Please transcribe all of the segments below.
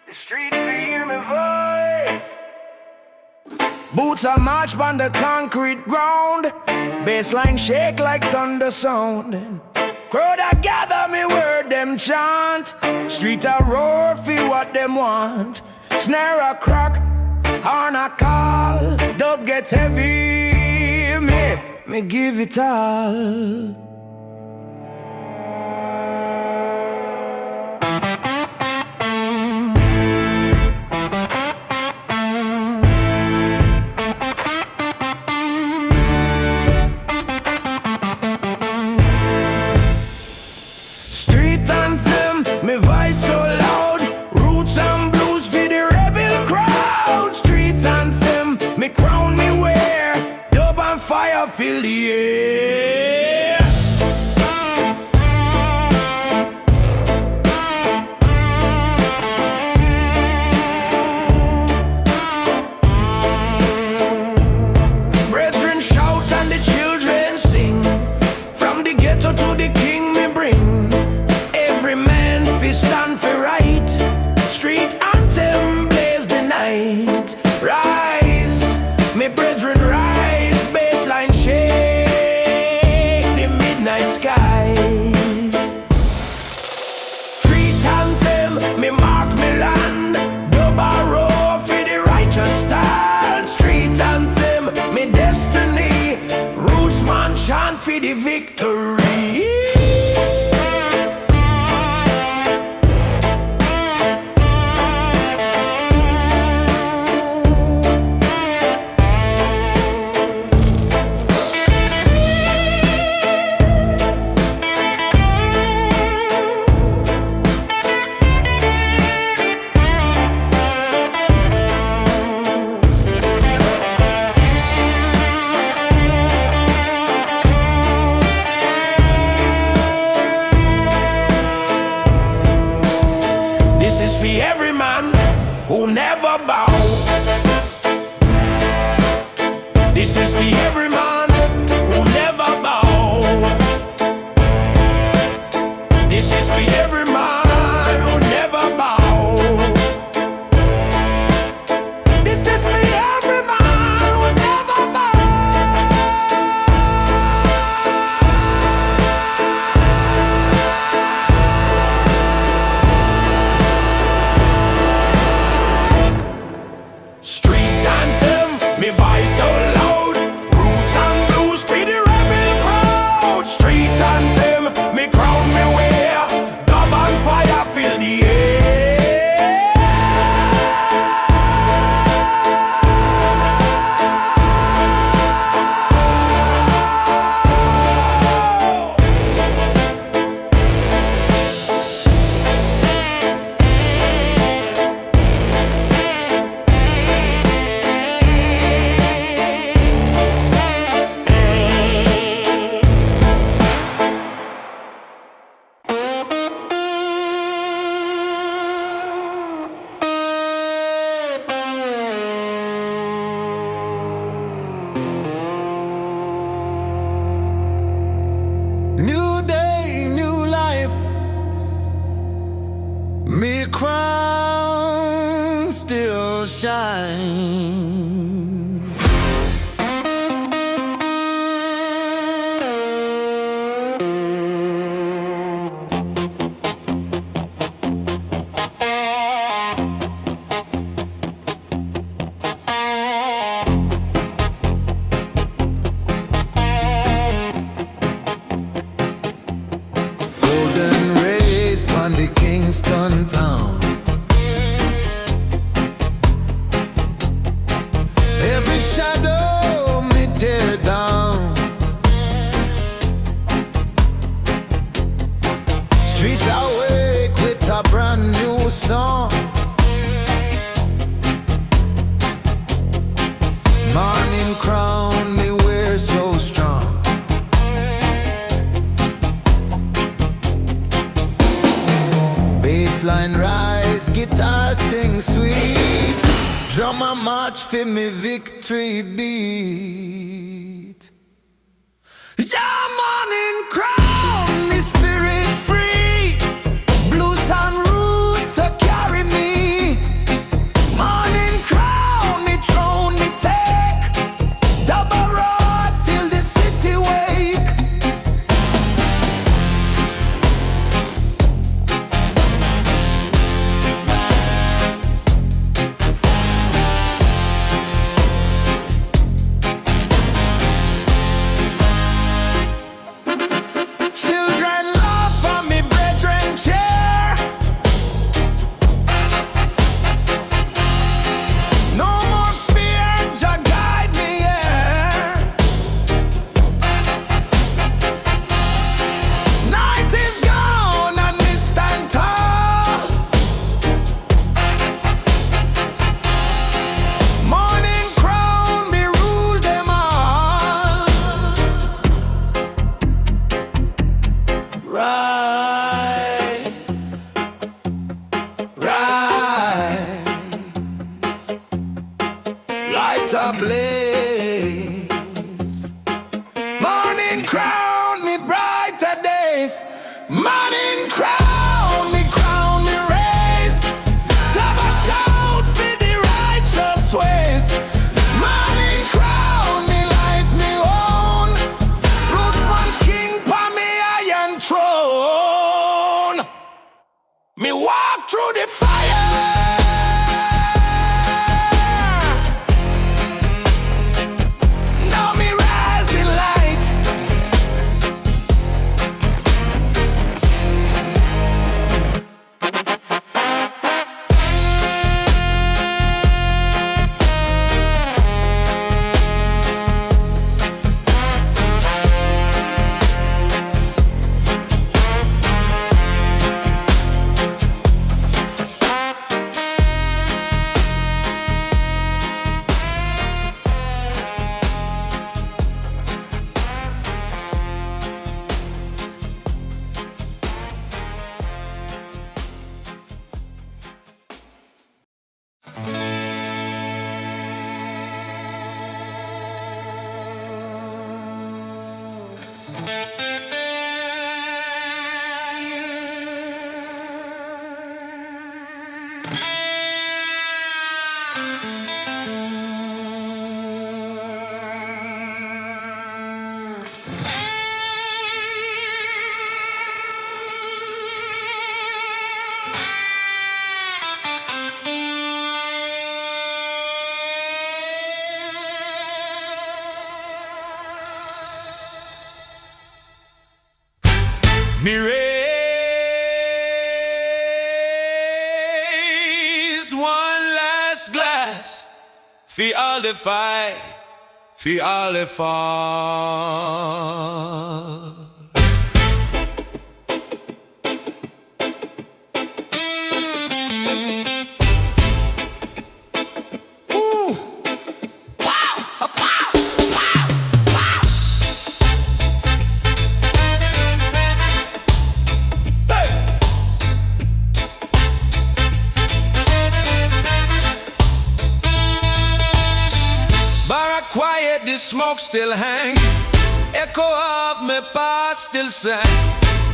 The street feel my voice. Boots are march on the concrete ground. Bassline shake like thunder sound. Crowd a gather me word them chant. Street a roar for what them want. Snare a crack, horn a call. Dub gets heavy, me give it all. Me voice so loud, roots and blues for the rebel crowd. Street anthem, me crown me wear, dub and fire fill the air. Brethren shout and the children sing, from the ghetto to the king me bring. Stand for right, street anthem blaze the night. Rise, me brethren rise, bassline shake the midnight skies. Street anthem, me mark me land, dub a roar for the righteous stand. Street anthem, me destiny, roots man chant for the victory. Every man who never bow. This is for every man who never bow. This is for every man who never bow. This is for every man who never bow. Me voice so loud, roots and blues for the rebel crowd. Street anthem, me crown me wear, dub and fire fill the air. New day, new life. Me crown still shine. The Kingston town. Every shadow me tear down. Street awake with a brand new song. Morning crown me wear so strong. Bassline rise, guitar sing sweet. Drummer march for me victory beat. Yeah, morning crown, me spirit free. Blues and roots carry me. crown me brighter days. Morning crown me raise. Have a shout for the righteous ways. Morning crown me life me own. Rootsman king pa me iron throne. Me walk through the fire. Me raise one last glass for all the fight, for all the fall. Quiet, the smoke still hang. Echo of me past still sang.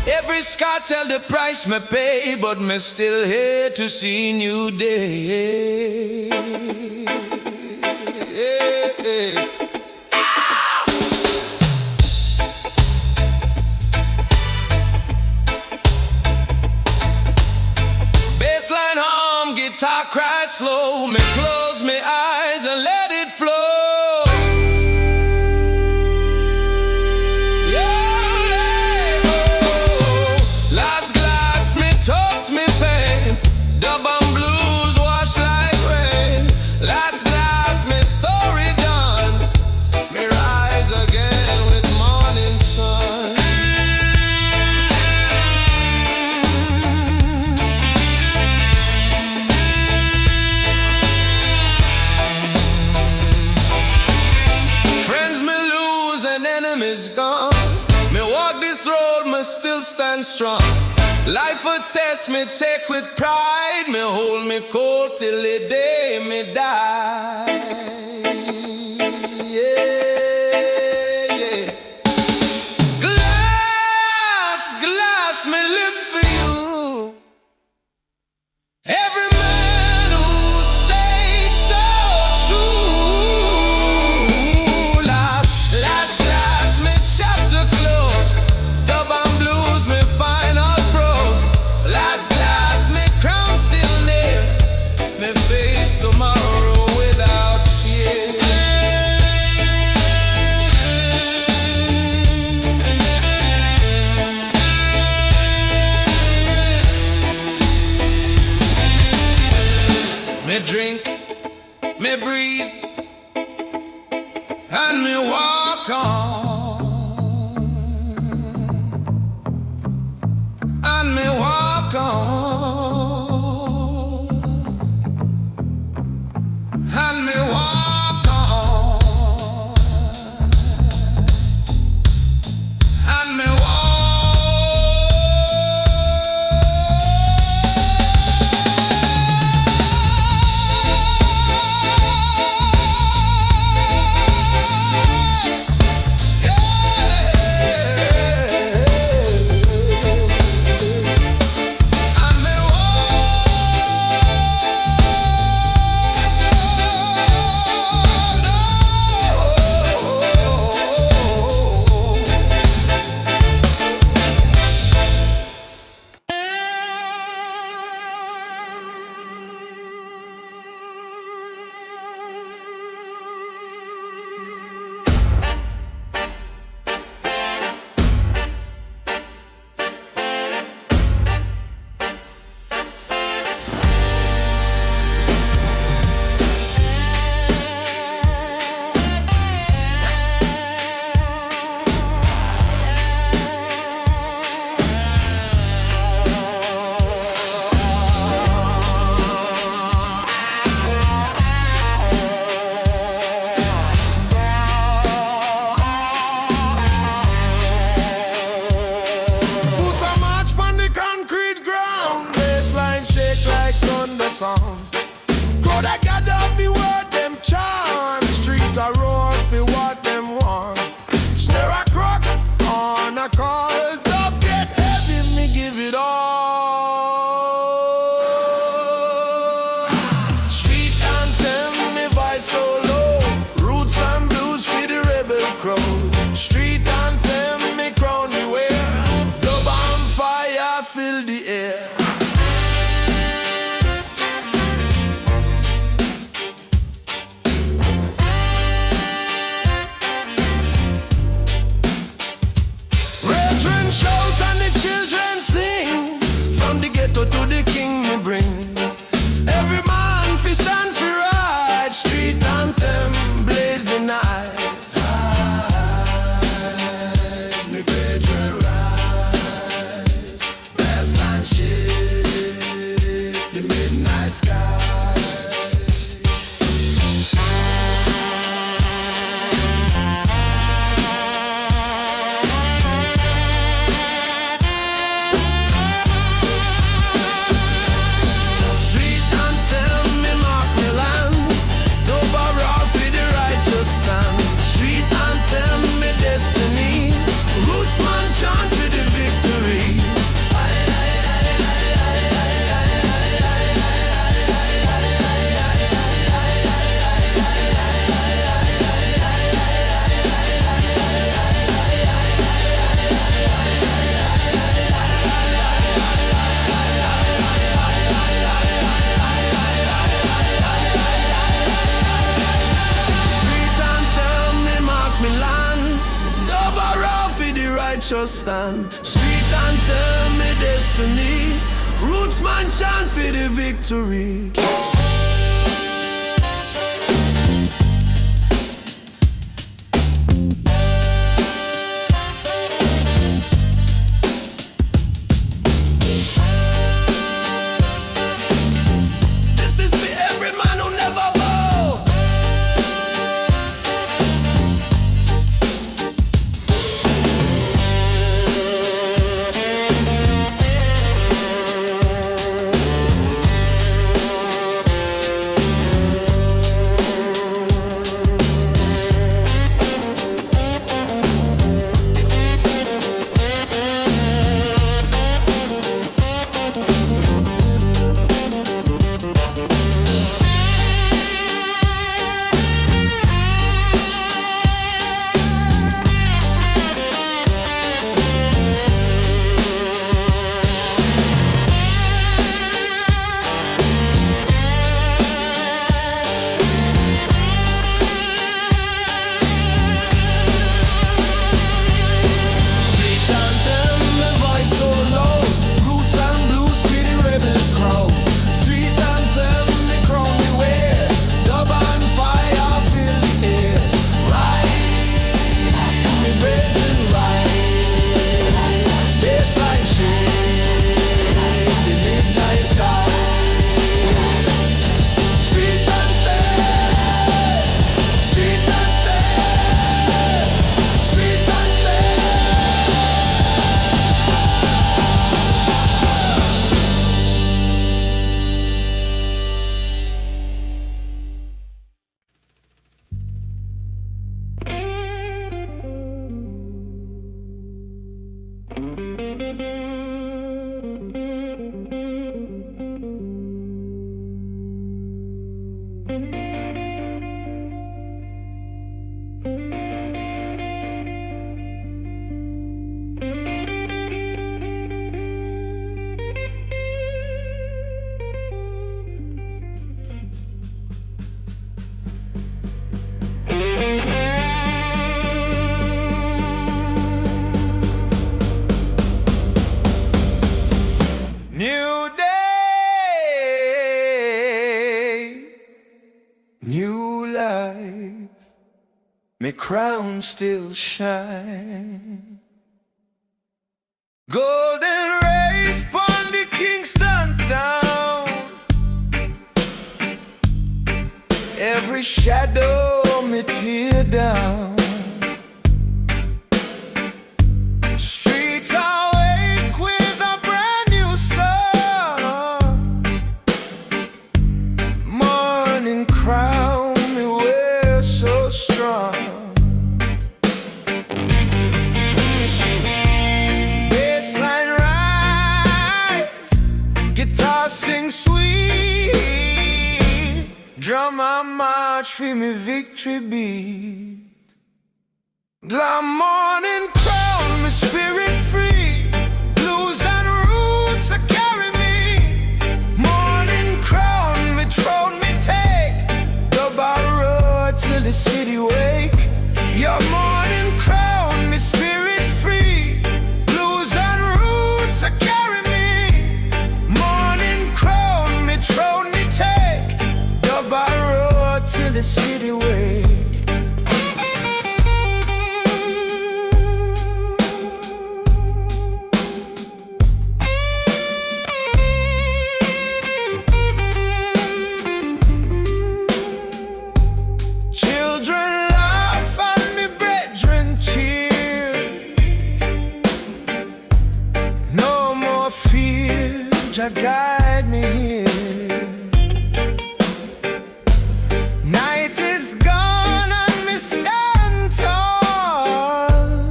Every scar tell the price me pay, but me still here to see new day. Bassline hum, guitar cry slow. Me close my eyes and let it flow. Gone. Me walk this road, me still stand strong. Life a test, me take with pride. Me hold me cold till the day me die. Yeah, yeah. Glass, glass, me live for you. Every man who stayed so true. Last glass, me chapter close. Dub and blues, me final prose. Last glass, me crown still near. Me face tomorrow without fear. sound. Crowd I gather me word them chant. Street a roar for what them want. Snare a crack on a call. Dub get heavy, me give it all. Street anthem, me voice so low. Roots and blues for the rebel crowd. Street anthem, me crown me wear. Dub and fire fill the air. Shout and the children sing. From the ghetto to the king me bring. Every man fi stand for right. Street anthem blaze the night. Rise, me brethren rise. Bassline shake the midnight sky. Stand. Street anthem, me destiny. Roots man chant for the victory. This is for every man who never bow. me crown still shine. Golden rays pon the Kingston town. Every shadow me tear down. Streets awake with a brand new song. for me victory beat. Glam morning crown me spirit free. Blues and roots a carry me. Morning crown me throne me take. The bar road till the city wake. Your morning crown me spirit free. Blues and roots a carry me. Morning crown me throne me take. The bar road till the city wake. Jah guide me here. Night is gone and me stand tall.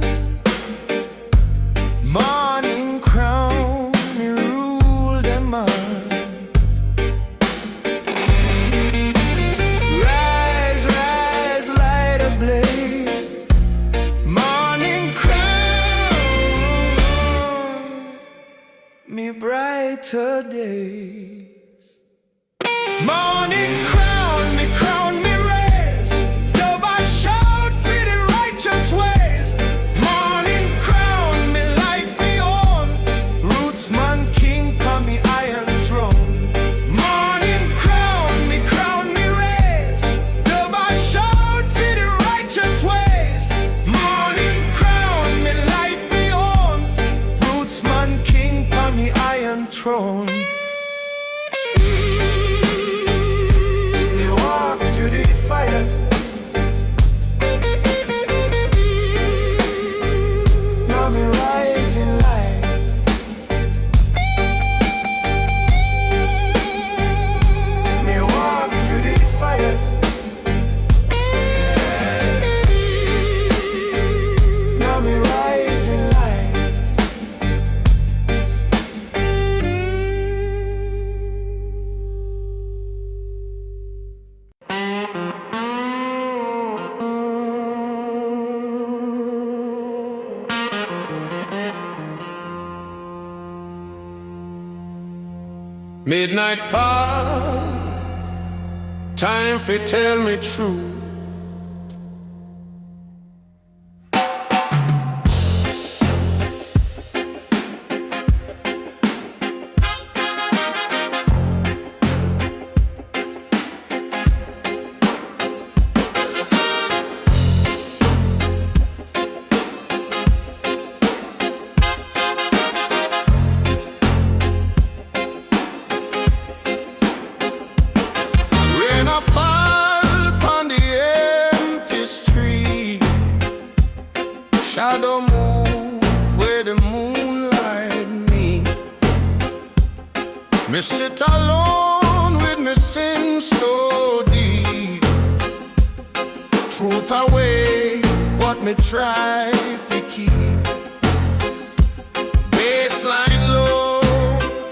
Morning crown me rule them all. Rise, rise, light ablaze. Morning crown me brighter days. Morning crown me raise. Dove I shout for the righteous ways. Morning crown me life me own. Rootsman king on me iron throne. Morning crown me raise. Dove I shout for the righteous ways. Morning crown me life me own. Rootsman king on me iron throne. We walk through the fire. Now me rising light. Me walk through the fire. Now me rising light. Midnight fall, time for tell me true. Shadow move where the moonlight me. Me sit alone with me sin so deep. Truth away what me try to keep. Bassline low,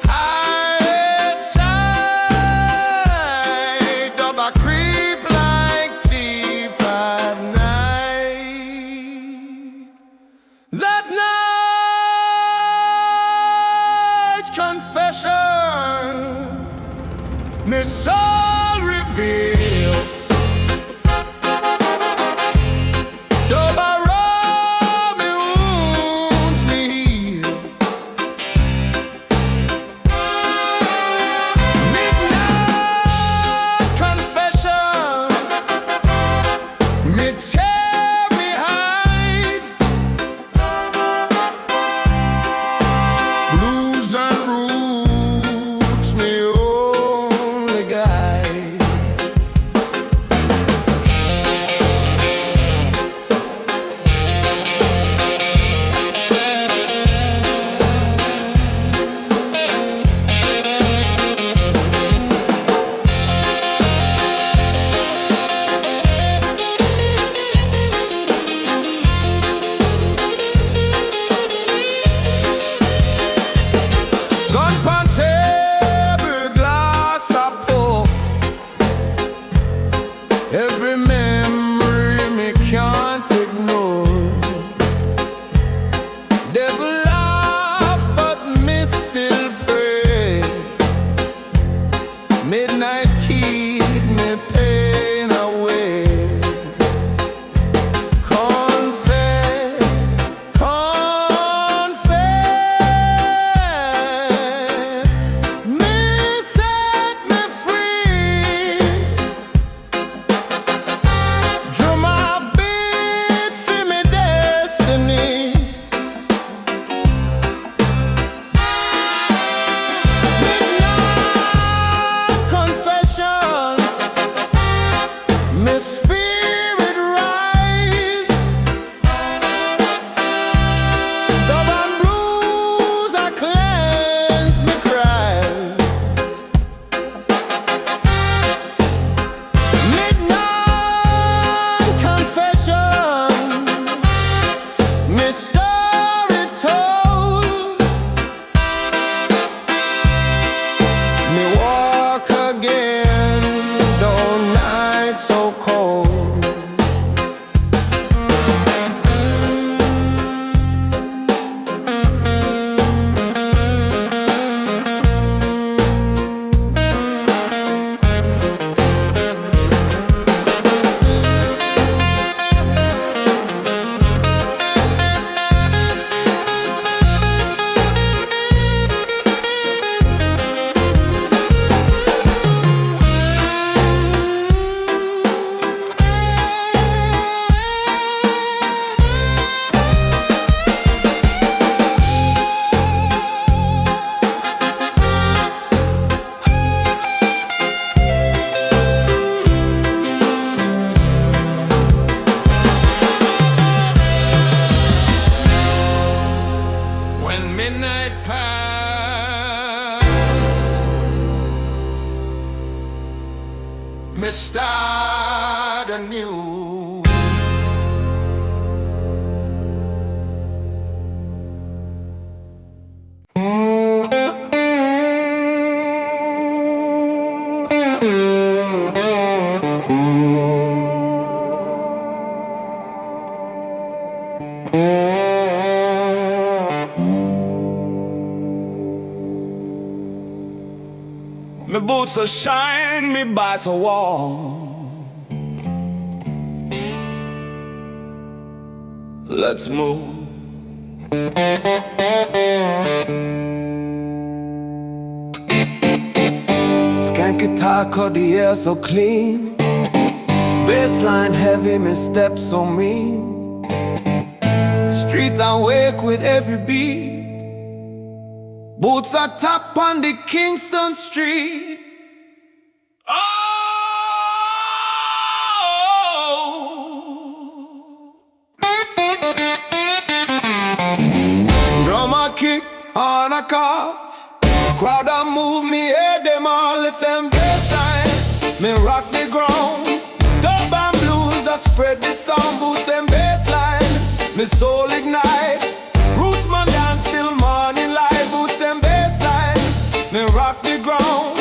high tide. Double creep like thief at night. That night confession, me soul reveal. Double rob me wounds me heal. Midnight confession, me tear me hide. Blues and roots me only guide. me start anew. My boots are shine, me boots are warm. Let's move. Skanky talk, cut the air so clean. Bassline heavy, me step so mean. Street awake with every beat. Boots are top on the Kingston Street. Oh, drummer kick on a car. Crowd a move, me hear them all. It's them bassline, me rock the ground. Dub and blues, I spread the sound. Boots and bassline, me soul ignite. Roots man dance till morning light. Boots and bassline, me rock the ground.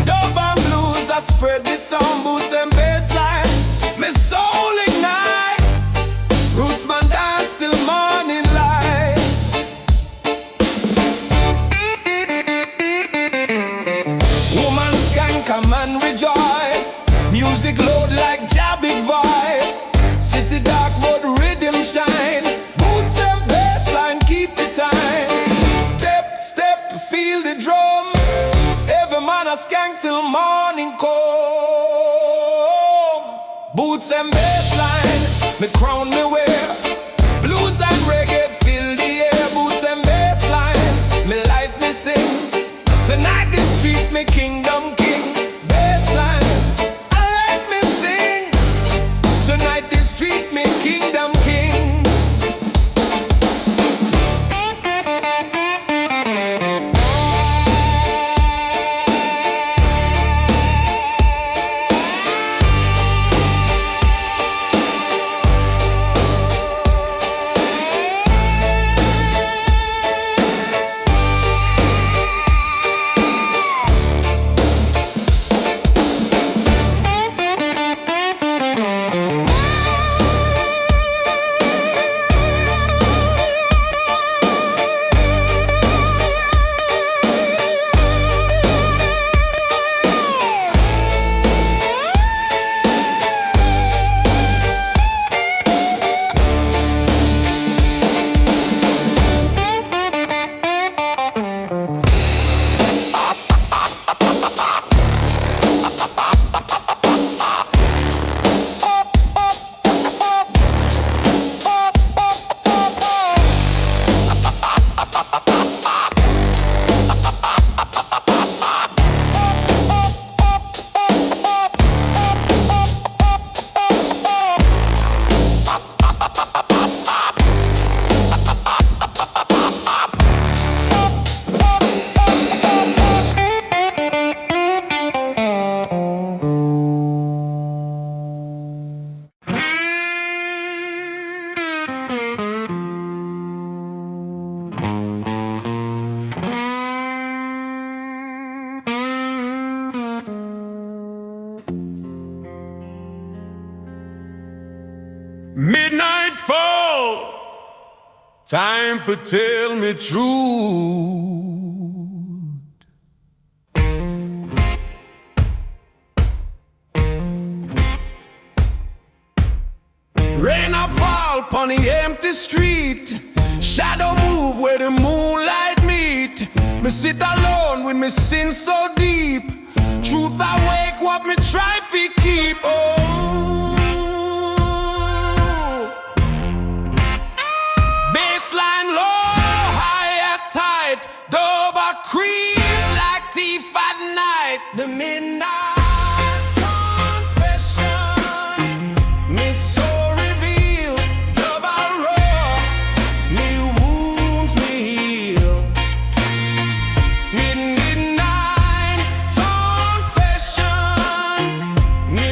Dub and blues, I spread the sound. Boots and bassline, me soul ignite. Roots man dance till morning light. Woman skank a man rejoice. Music load like ja big voice. City dark but rhythm shine. Boots and bassline keep the time. Step, step, feel the drum. Every man a skank till morning come. Boots and bassline, me crown me wear. Blues and reggae fill the air. Boots and bassline, me life me sing. Tonight the street me kingdom king. Bassline, I life me sing. Tonight the street me kingdom king. Midnight fall, time for tell me truth. Rain a fall pon the empty street. Shadow move where the moonlight meet. Me sit alone with me sin so deep. Truth awake what me try to keep. Oh, bassline low, high at tight. Dub a creep like thief at night. The midnight confession, me soul reveal. Dub a roar, me wounds me heal. Midnight confession, me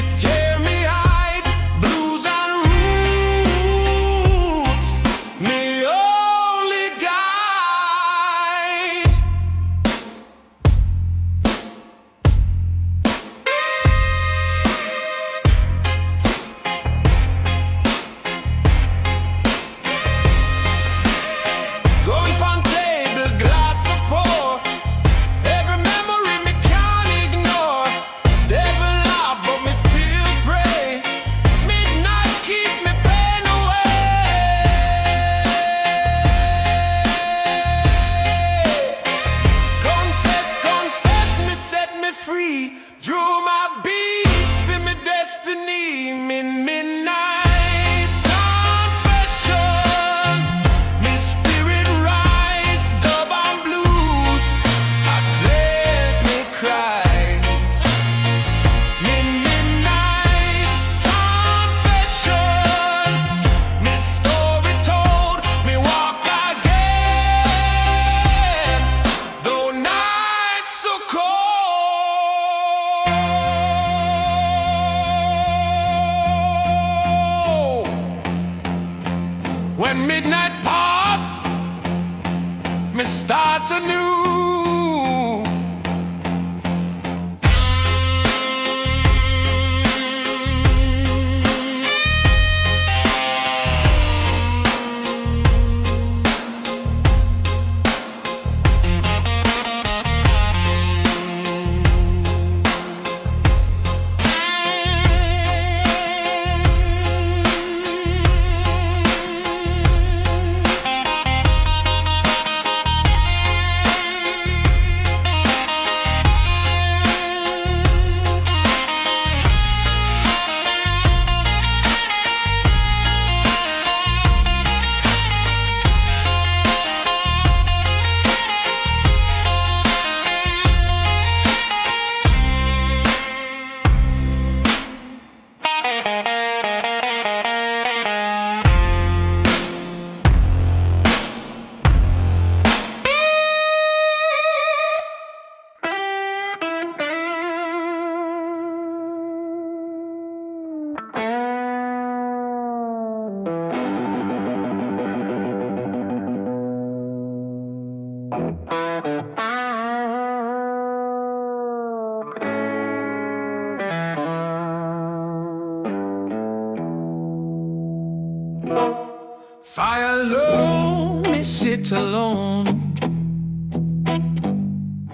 Fire low, me sit alone.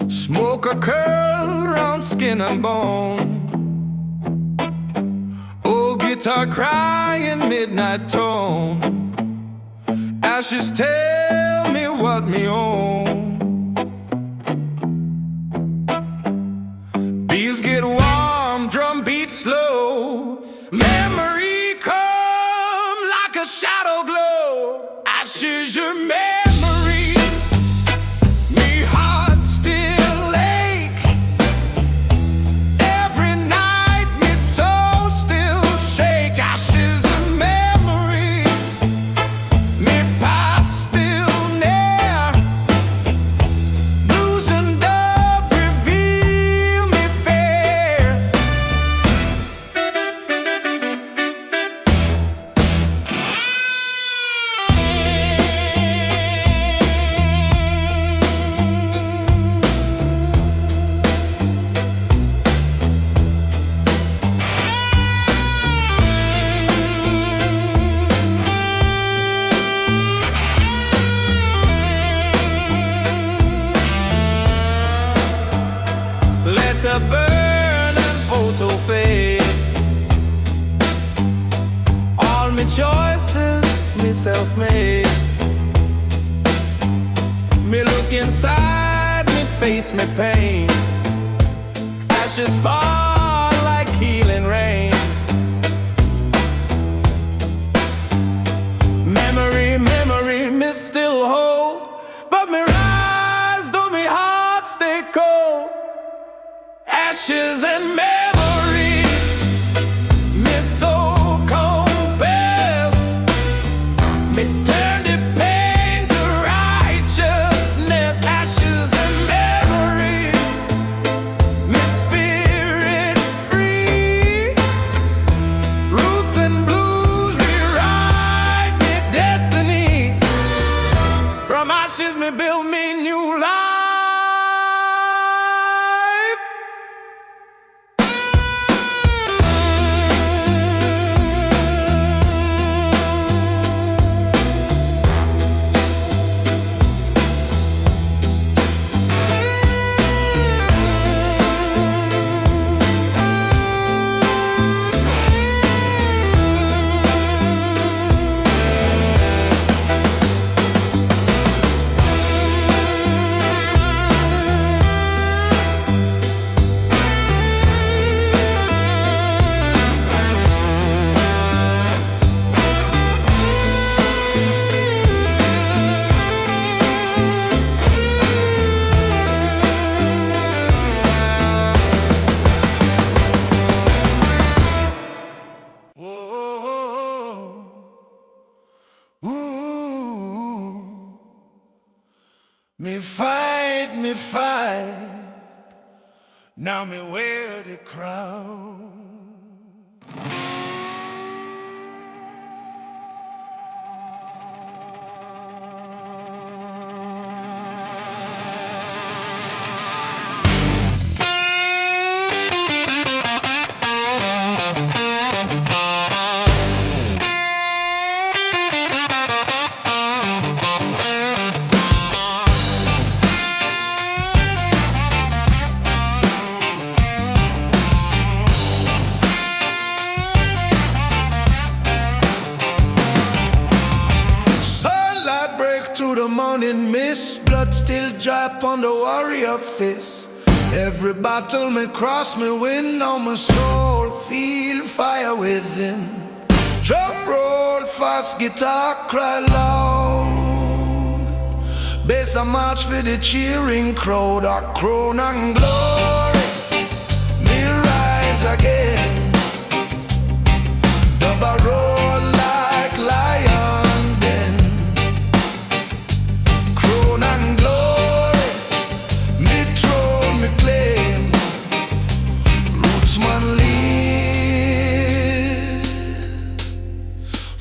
Smoke a curl round skin and bone. Old guitar crying midnight tone. Ashes tell me what me own. Bees get warm, drum beat slow. Memory come like a shadow glow. Ashes your memories, me heart still ache. Every night me soul still shake. Ashes and memories, me past still near. Blues and dub reveal me fair. Let her burn and photo fade. All my choices, me self-made. Me look inside, me face me pain. Ashes fall like healing rain. Memory, memory, me still hold. But me rise, though me heart stay cold. Ashes and memories, me soul confess. Me turn the pain to righteousness. Ashes and memories, me spirit free. Roots and blues rewrite me destiny. From ashes me build me new life. Me fight, now me wear the crown. Morning mist, blood still dry upon the warrior fist. Every battle me cross me win, now my soul feel fire within. Drum roll fast, guitar cry loud. Bass a march for the cheering crowd. A crown and glory, me rise again. Double roll like lion.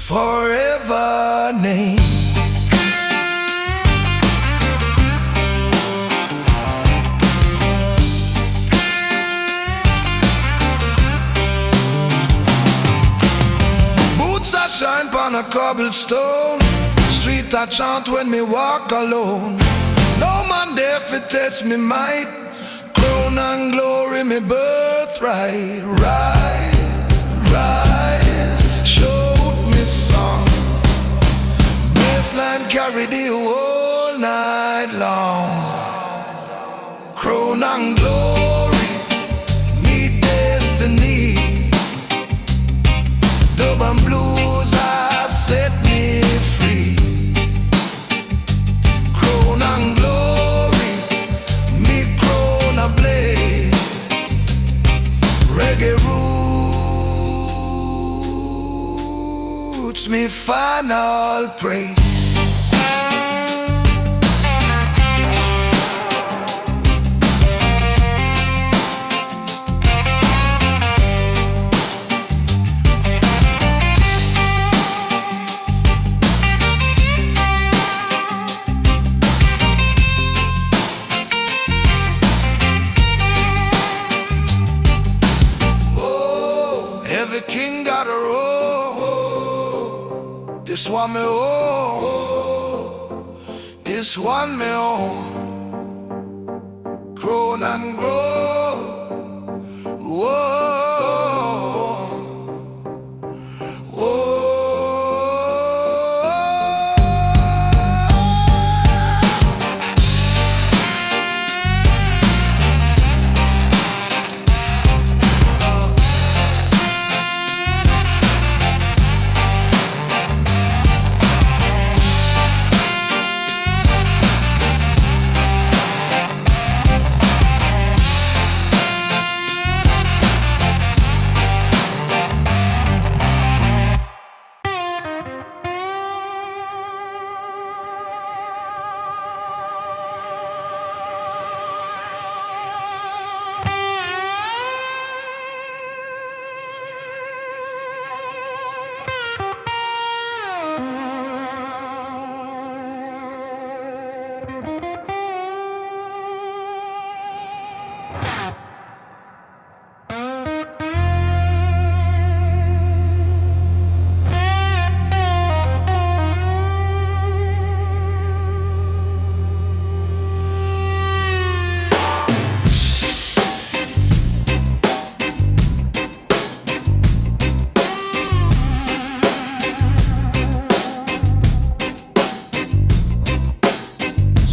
Forever name. cobblestone. Street I chant when me walk alone. No man there fi test me might. Crown and glory me birthright. Rise, rise, shout me song. Bassline carry the whole night long. Crown and glory, me destiny. Dub and blues have set me free. Crown and glory, me crown a blaze. Reggae roots, me final praise. Every king got a role. This one me own. This one me own. Grown and grow. Whoa.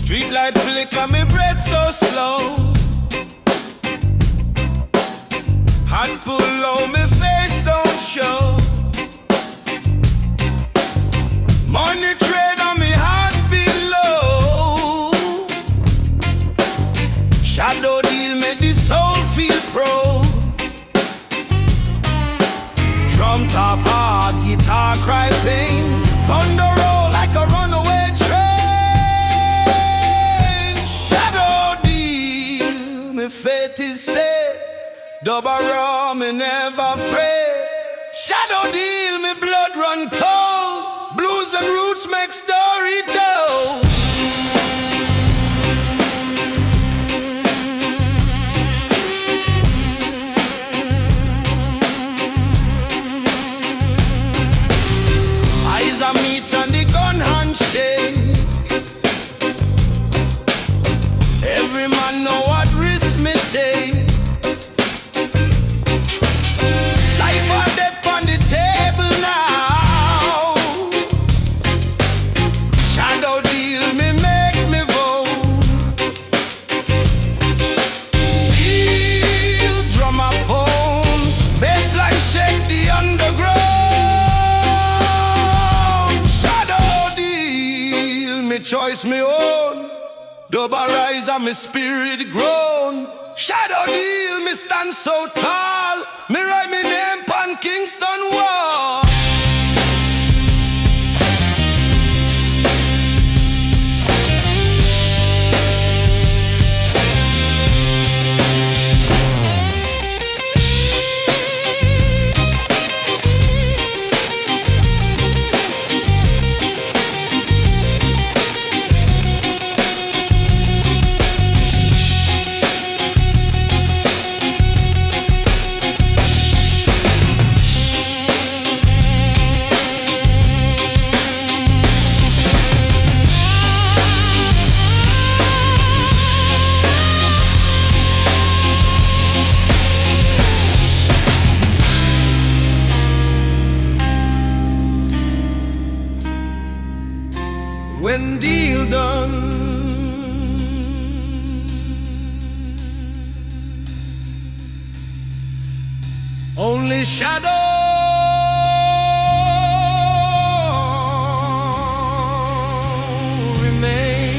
Streetlight flicker, me breath so slow. Hot pull low, me face don't show. Money trade on me heart below. Shadow deal make the soul feel pro. Drum top hard, guitar cry pain. Thunder roll like a runaway train. Shadow deal, me fate is set. Double raw, me never fret. Shadow deal, me blood run cold. Blues and roots make story told. Eyes are meet and the gun handshake. Every man know what risk me take. Life or death on the table now. Shadow deal me make me vote. Deal drum a pound. Bassline shake the underground. Shadow deal me choice me own. Double rise and me spirit grown. Shadow deal me stand so tall. Me write me name pan Kingston wall. only shadow remains.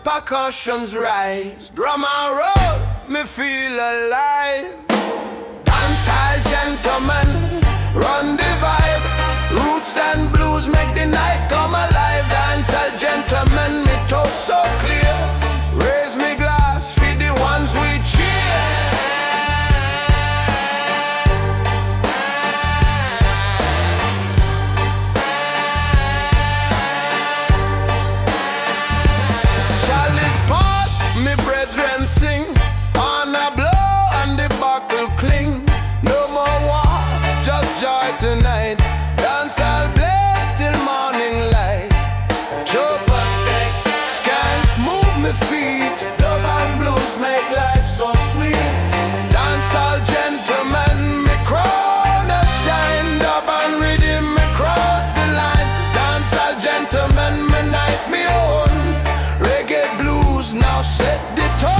Percussions rise, drum and roll, me feel alive. Dancehall gentlemen, run the vibe. Roots and blues make the night come alive. Dancehall gentlemen, me toast so clear. Raise me glass for the ones we cheer. Sing on a blow and the buckle cling. No more war, just joy tonight. Dance all blaze till morning light. Jump and deck, skank, move me feet. Dub and blues make life so sweet. Dance all gentlemen, me crown a shine. Dub and rhythm, me cross the line. Dance all gentlemen, me night me own. Reggae blues now set the tone.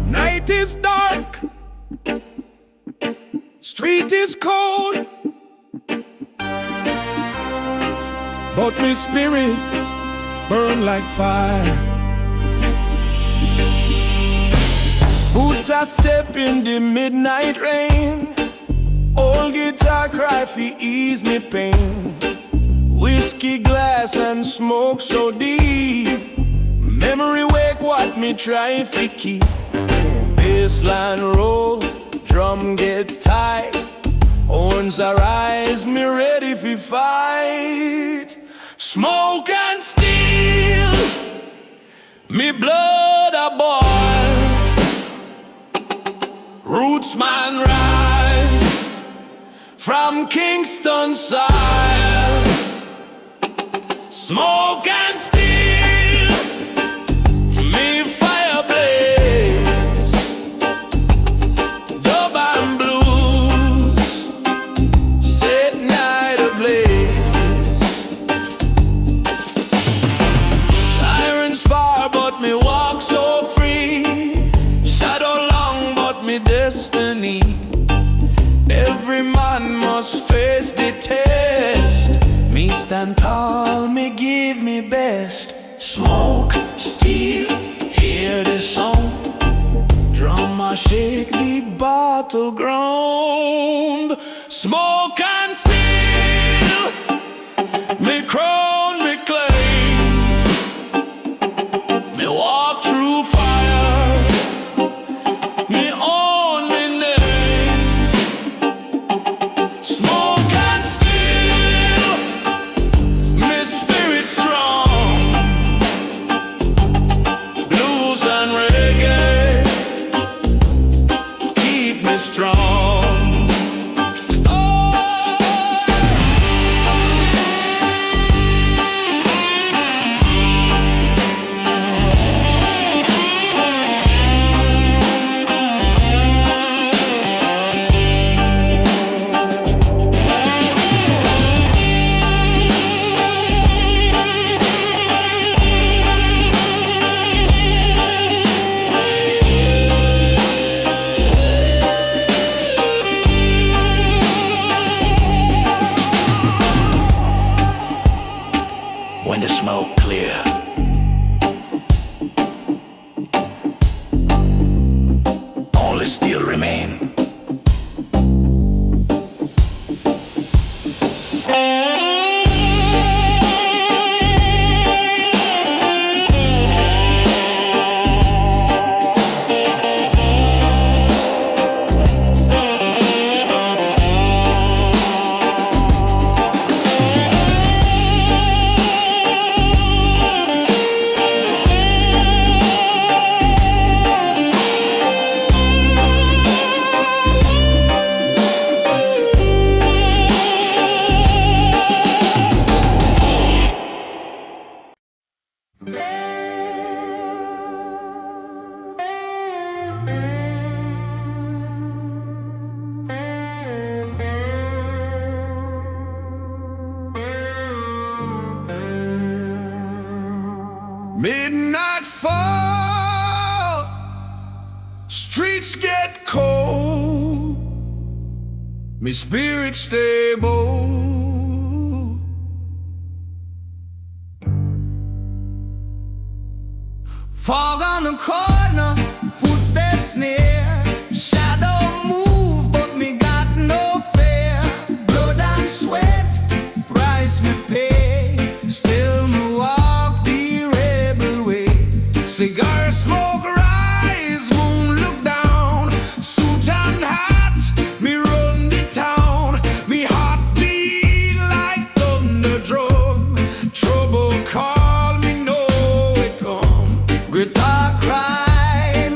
Night is dark, street is cold, but me spirit burn like fire. Boots a step in the midnight rain. Old guitar cry fi ease me pain. Whiskey glass and smoke so deep. Memory wake what me try fi keep. Bassline roll, drum get tight. Horns arise, me ready fi fight. Smoke and steel, me blood a boil. Roots man rise from Kingston side. Smoke and steel, me fire blaze. Dub and blues, set night ablaze. Sirens fire, but me walk so free. Shadow long, but me destiny. Every man must face the test. Me stand tall, me give me best. Smoke, steel, hear the song. Drum a shake the battleground. Smoke and steel, me crown, me claim. Me walk through fire, me own me name. Smoke and steel, me spirit strong. Blues and reggae keep me strong. When the smoke clear, only steel remain. Midnight fall, streets get cold, me spirit stable. Fog on the corner, footsteps near. Shadow move, but me got no fear. Blood and sweat, price me pay. Still me walk the rebel way. Cigar smoke rise, moon look down. Suit and hat, me run the town. Me heart beat like thunder drum. Trouble call, me know it come. Guitar cry,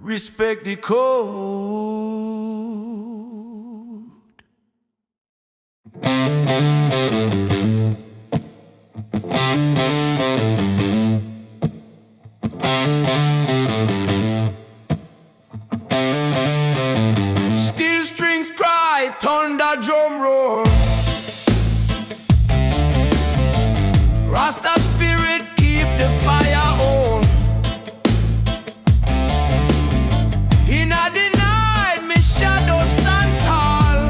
respect the code. Steel strings cry, thunder drum roar. Rasta spirit keep the fire on. In a denied, me shadow stand tall.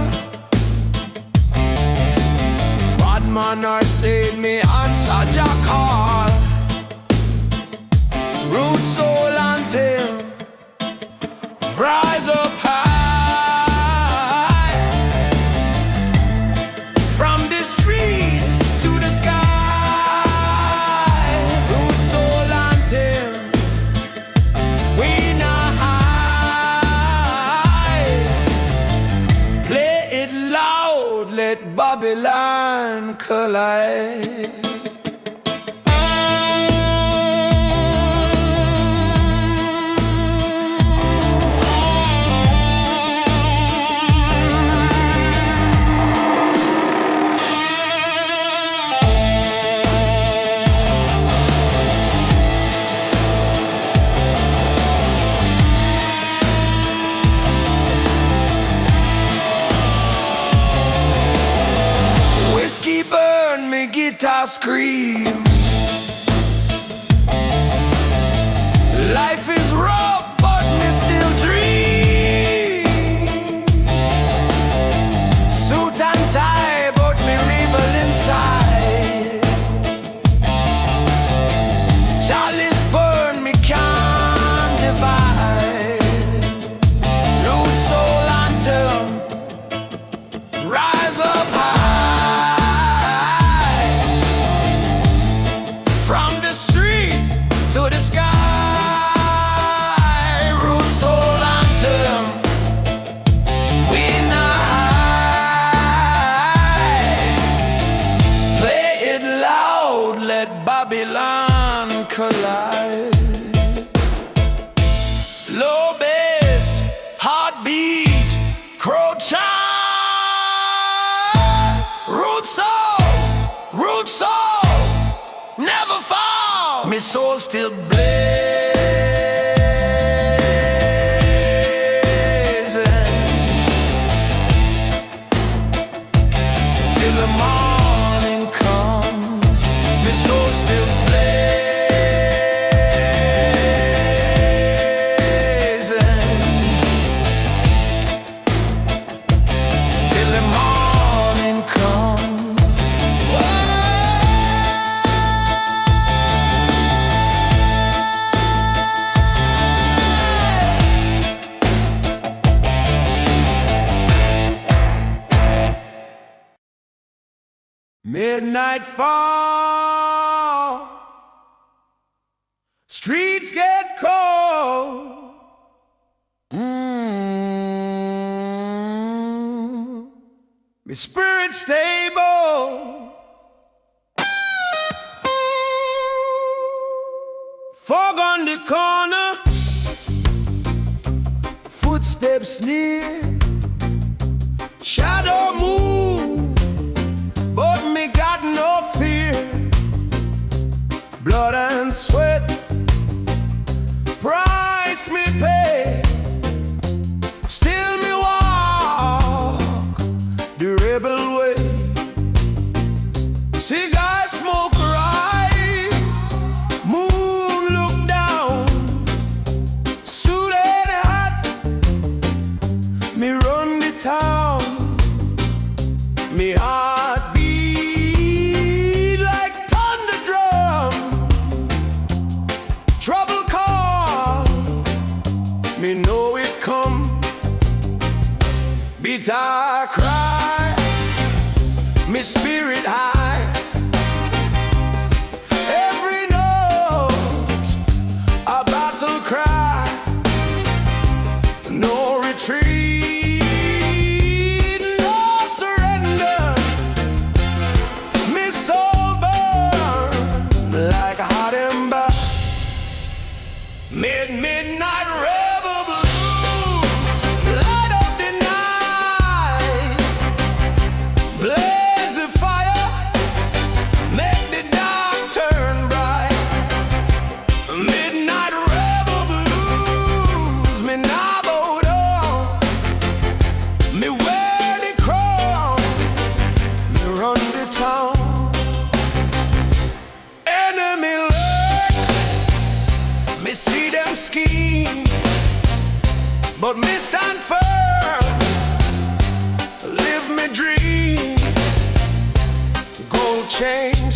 Bad man are saying me answer Jack call. Root soul until rise up high. From the street to the sky. Root soul until we not high. Play it loud, let Babylon collide. Burn me guitar scream. Life is rough, but me still dream. Suit and tie, but me rebel inside. Chalice burn, me can't divide. Root soul anthem, rise up high. To the sky, root soul anthem, we not high. Play it loud, let Babylon collide. Low bass, heartbeat, crow chime. Root soul, never fall. Me soul still blazing till the morning come. Me soul still blazing till the morning come. Midnight fall, streets get cold. My spirit stable. Fog on the corner, footsteps near, shadow move. But me got no fear. Blood and sweat, price me pay. Still me walk the rebel way. Cigar smoke rise, moon look down. Suit and hat, me run the town. Me heart me know it come. Guitar cry, me spirit high. Every note a battle cry. No retreat, no surrender. Me soul burn like a hot ember. Midnight rebel. dream. Gold chain